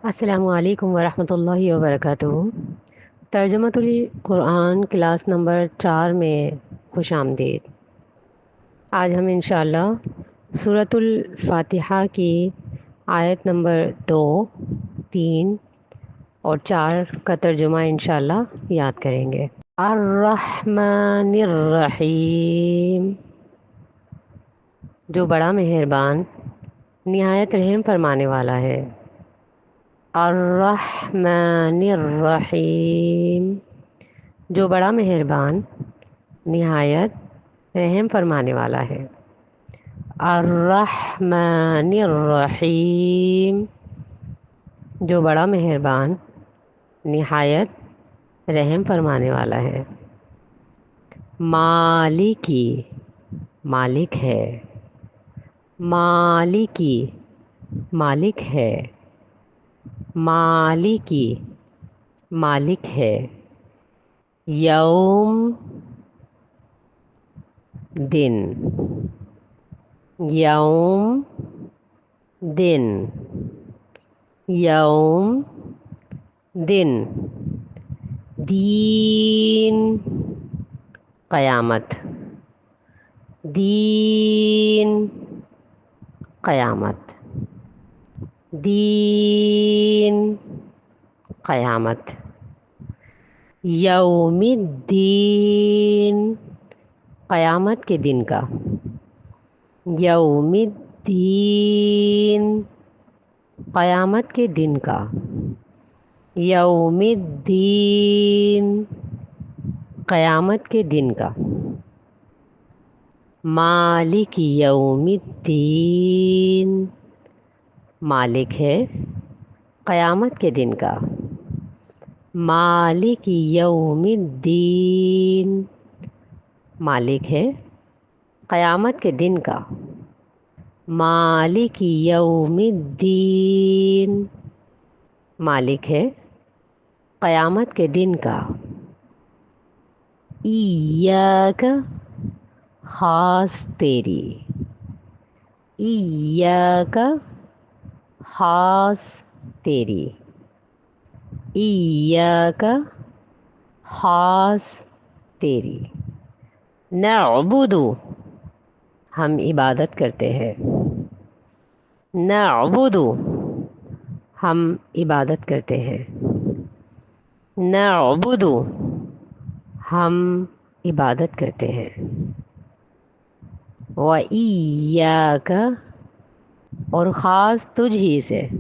السلام علیکم ورحمۃ اللہ وبرکاتہ۔ ترجمۃ القرآن کلاس نمبر 4 میں خوش آمدید۔ آج ہم انشاءاللہ سورۃ الفاتحہ کی آیت نمبر 2، 3 اور 4 کا ترجمہ انشاءاللہ یاد کریں گے۔ الرحمن الرحیم، جو بڑا مہربان نہایت رحم فرمانے والا ہے۔ الرحمن الرحیم، جو بڑا مہربان نہایت رحم فرمانے والا ہے۔ الرحمن الرحیم، جو بڑا مہربان نہایت رحم فرمانے والا ہے۔ مالکی، مالک ہے۔ مالکی، مالک ہے۔ مالکی، مالک ہے۔ یوم، دن۔ یوم، دن۔ یوم، دن۔ دین، قیامت۔ دین، قیامت۔ دین، قیامت۔ یوم الدین، قیامت کے دن کا۔ یوم الدین، قیامت کے دن کا۔ یوم الدین، قیامت کے دن کا۔ مالک یوم الدین، مالک ہے قیامت کے دن کا۔ مالک یوم الدین، مالک ہے قیامت کے دن کا۔ مالک یوم الدین، مالک ہے قیامت کے دن کا۔ ایاک، خاص تیری۔ ایاک، خاص تیری۔ ایاک، خاص تیری۔ نعبد، ہم عبادت کرتے ہیں۔ نعبد، ہم عبادت کرتے ہیں۔ نعبد، ہم عبادت کرتے ہیں۔ وَإِيَّاكَ، اور خاص تجھ ہی سے۔